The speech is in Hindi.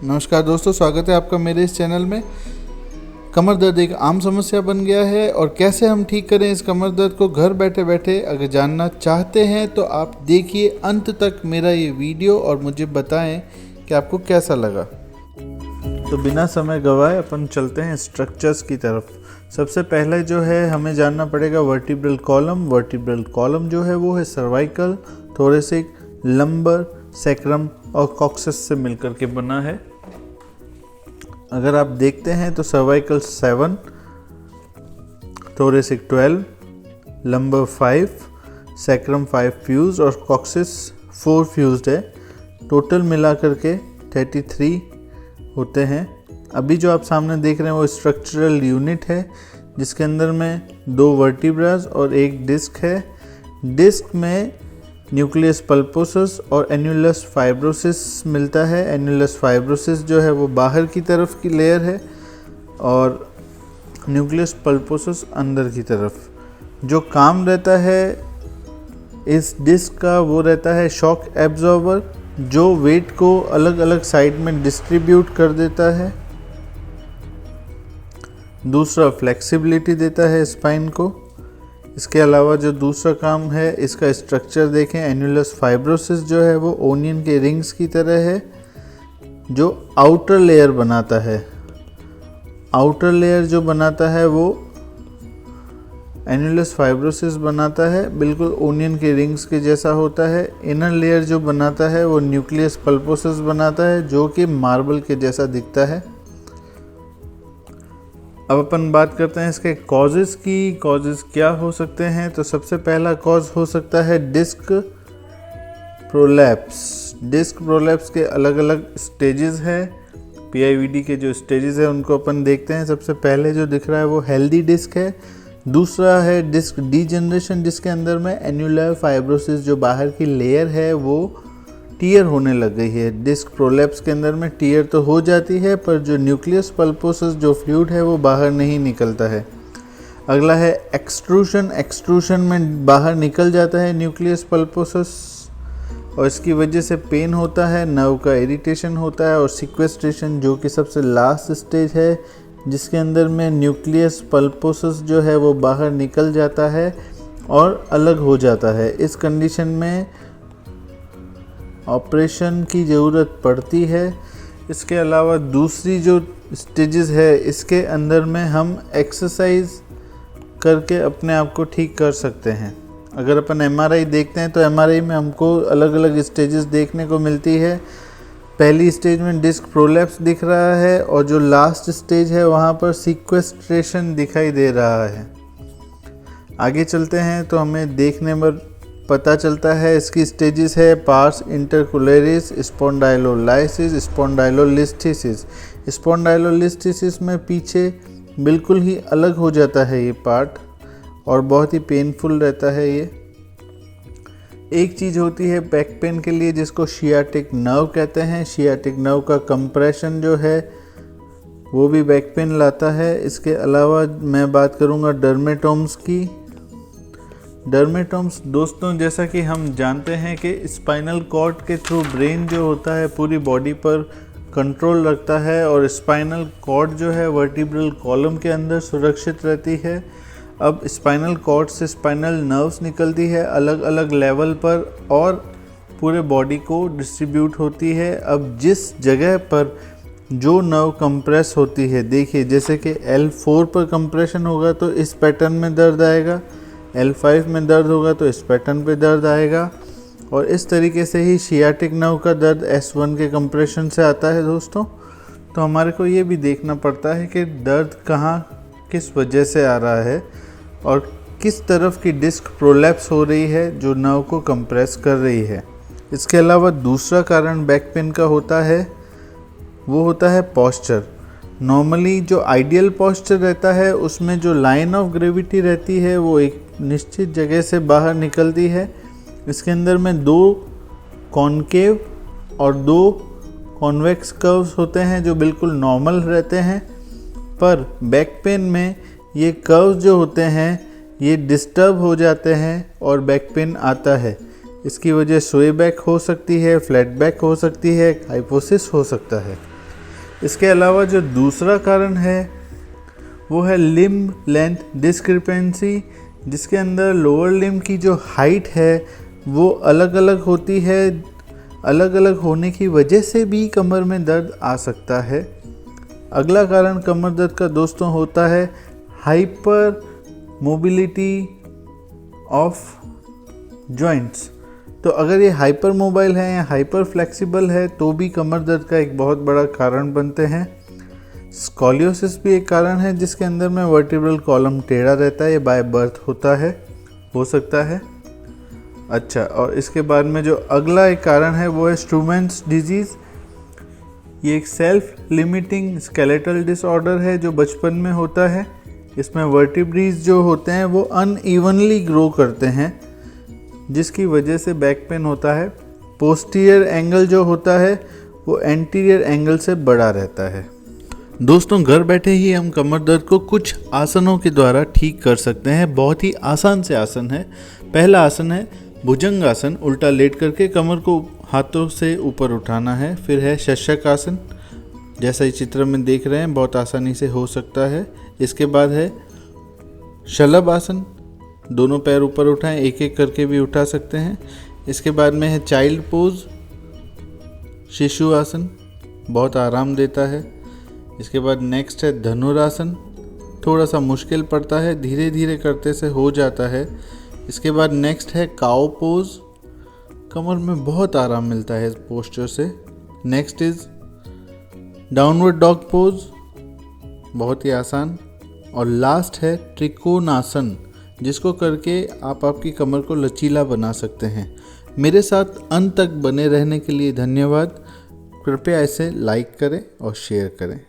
नमस्कार दोस्तों, स्वागत है आपका मेरे इस चैनल में। कमर दर्द एक आम समस्या बन गया है और कैसे हम ठीक करें इस कमर दर्द को घर बैठे बैठे अगर जानना चाहते हैं तो आप देखिए अंत तक मेरा ये वीडियो और मुझे बताएं कि आपको कैसा लगा। तो बिना समय गवाए अपन चलते हैं स्ट्रक्चर्स की तरफ। सबसे पहले जो है हमें जानना पड़ेगा वर्टिब्रल कॉलम। वर्टिब्रल कॉलम जो है वो है सर्वाइकल, थोरेसिक, लंबर, सैक्रम और कॉक्सिस से मिलकर के बना है। अगर आप देखते हैं तो cervical 7, thoracic 12, lumbar 5, sacrum 5 fuse और कॉक्सिस 4 फ्यूज्ड है। टोटल मिला करके 33 होते हैं। अभी जो आप सामने देख रहे हैं वो स्ट्रक्चरल यूनिट है जिसके अंदर में 2 वर्टिब्रास और एक डिस्क है। डिस्क में न्यूक्लियस पल्पोसस और एन्युलस फाइब्रोसिस मिलता है। एन्युलस फाइब्रोसिस जो है वो बाहर की तरफ की लेयर है और न्यूक्लियस पल्पोसस अंदर की तरफ। जो काम रहता है इस डिस्क का वो रहता है शॉक एब्जॉर्बर, जो वेट को अलग अलग साइड में डिस्ट्रीब्यूट कर देता है। दूसरा फ्लेक्सिबिलिटी देता है स्पाइन को। इसके अलावा जो दूसरा काम है इसका स्ट्रक्चर देखें। एन्युलस फाइब्रोसिस जो है वो ओनियन के रिंग्स की तरह है जो आउटर लेयर बनाता है। आउटर लेयर जो बनाता है वो एन्युलस फाइब्रोसिस बनाता है, बिल्कुल ओनियन के रिंग्स के जैसा होता है। इनर लेयर जो बनाता है वो न्यूक्लियस पल्पोसस बनाता है जो कि मार्बल के जैसा दिखता है। अब अपन बात करते हैं इसके कॉजेज़ की। कॉजेज़ क्या हो सकते हैं? तो सबसे पहला कॉज हो सकता है डिस्क प्रोलैप्स। डिस्क प्रोलैप्स के अलग अलग स्टेजेस हैं। पीआईवीडी के जो स्टेजेस हैं उनको अपन देखते हैं। सबसे पहले जो दिख रहा है वो हेल्दी डिस्क है। दूसरा है डिस्क डीजनरेशन, जिसके अंदर में एन्युलर फाइब्रोसिस जो बाहर की लेयर है वो टीयर होने लग गई है। डिस्क प्रोलैप्स के अंदर में टीयर तो हो जाती है पर जो न्यूक्लियस पल्पोसस जो फ्लूइड है वो बाहर नहीं निकलता है। अगला है एक्सट्रूशन। एक्सट्रूशन में बाहर निकल जाता है न्यूक्लियस पल्पोसस और इसकी वजह से पेन होता है, नर्व का इरिटेशन होता है। और सिक्वेस्ट्रेशन जो कि सबसे लास्ट स्टेज है जिसके अंदर में न्यूक्लियस पल्पोसस जो है वो बाहर निकल जाता है और अलग हो जाता है। इस कंडीशन में ऑपरेशन की ज़रूरत पड़ती है। इसके अलावा दूसरी जो स्टेजेस है इसके अंदर में हम एक्सरसाइज करके अपने आप को ठीक कर सकते हैं। अगर अपन एमआरआई देखते हैं तो एमआरआई में हमको अलग अलग स्टेजेस देखने को मिलती है। पहली स्टेज में डिस्क प्रोलैप्स दिख रहा है और जो लास्ट स्टेज है वहाँ पर सिक्वेस्ट्रेशन दिखाई दे रहा है। आगे चलते हैं तो हमें देखने में पता चलता है इसकी स्टेजेस है पार्स इंटरकुलरिस, स्पॉन्डाइलोलाइसिस, स्पॉन्डाइलोलिस्थेसिस। स्पॉन्डाइलोलिस्थेसिस में पीछे बिल्कुल ही अलग हो जाता है ये पार्ट और बहुत ही पेनफुल रहता है ये। एक चीज़ होती है बैक पेन के लिए जिसको शियाटिक नर्व कहते हैं। शियाटिक नर्व का कंप्रेशन जो है वो भी बैक पेन लाता है। इसके अलावा मैं बात करूँगा डर्मेटोम्स की। डर्मेटोम्स दोस्तों, जैसा कि हम जानते हैं कि स्पाइनल कॉर्ड के थ्रू ब्रेन जो होता है पूरी बॉडी पर कंट्रोल रखता है और स्पाइनल कॉर्ड जो है वर्टिब्रल कॉलम के अंदर सुरक्षित रहती है। अब स्पाइनल कॉर्ड से स्पाइनल नर्व्स निकलती है अलग अलग लेवल पर और पूरे बॉडी को डिस्ट्रीब्यूट होती है। अब जिस जगह पर जो नर्व कंप्रेस होती है, देखिए जैसे कि L4 पर कंप्रेशन होगा तो इस पैटर्न में दर्द आएगा, L5 में दर्द होगा तो इस पैटर्न पे दर्द आएगा। और इस तरीके से ही शियाटिक नर्व का दर्द S1 के कंप्रेशन से आता है दोस्तों। तो हमारे को ये भी देखना पड़ता है कि दर्द कहाँ किस वजह से आ रहा है और किस तरफ की डिस्क प्रोलैप्स हो रही है जो नर्व को कंप्रेस कर रही है। इसके अलावा दूसरा कारण बैक पेन का होता है वो होता है पॉस्चर। नॉर्मली जो आइडियल पॉस्चर रहता है उसमें जो लाइन ऑफ ग्रेविटी रहती है वो एक निश्चित जगह से बाहर निकलती है। इसके अंदर में 2 कॉनकेव और 2 कॉन्वेक्स कर्व्स होते हैं जो बिल्कुल नॉर्मल रहते हैं। पर बैक पेन में ये कर्व्स जो होते हैं ये डिस्टर्ब हो जाते हैं और बैक पेन आता है। इसकी वजह स्वे बैक हो सकती है, फ्लैट बैक हो सकती है, हाइपोसिस हो सकता है। इसके अलावा जो दूसरा कारण है वो है लिम्ब लेंथ डिस्क्रिपेंसी, जिसके अंदर लोअर लिम्ब की जो हाइट है वो अलग अलग होती है। अलग अलग होने की वजह से भी कमर में दर्द आ सकता है। अगला कारण कमर दर्द का दोस्तों होता है हाइपर मोबिलिटी ऑफ जॉइंट्स। तो अगर ये हाइपर मोबाइल है या हाइपर फ्लेक्सिबल है तो भी कमर दर्द का एक बहुत बड़ा कारण बनते हैं। स्कॉलियोसिस भी एक कारण है जिसके अंदर में वर्टिब्रल कॉलम टेढ़ा रहता है, ये बाय बर्थ होता है, हो सकता है। अच्छा, और इसके बाद में जो अगला एक कारण है वो है स्ट्रूमेंट्स डिजीज़। ये एक सेल्फ लिमिटिंग स्केलेटल डिसऑर्डर है जो बचपन में होता है। इसमें वर्टिब्रीज जो होते हैं वो अनइवनली ग्रो करते हैं जिसकी वजह से बैक पेन होता है। पोस्टीरियर एंगल जो होता है वो एंटीरियर एंगल से बड़ा रहता है। दोस्तों, घर बैठे ही हम कमर दर्द को कुछ आसनों के द्वारा ठीक कर सकते हैं। बहुत ही आसान से आसन है। पहला आसन है भुजंग आसन, उल्टा लेट करके कमर को हाथों से ऊपर उठाना है। फिर है शशक आसन, जैसा ही चित्र में देख रहे हैं, बहुत आसानी से हो सकता है। इसके बाद है शलभ आसन, दोनों पैर ऊपर उठाएं, एक एक करके भी उठा सकते हैं। इसके बाद में है चाइल्ड पोज, शिशु आसन, बहुत आराम देता है। इसके बाद नेक्स्ट है धनुरासन, थोड़ा सा मुश्किल पड़ता है, धीरे धीरे करते से हो जाता है। इसके बाद नेक्स्ट है काउ पोज, कमर में बहुत आराम मिलता है इस पोस्चर से। Next is downward dog pose, बहुत ही आसान। और लास्ट है त्रिकोणासन, जिसको करके आप आपकी कमर को लचीला बना सकते हैं। मेरे साथ अंत तक बने रहने के लिए धन्यवाद। कृपया इसे लाइक करें और शेयर करें।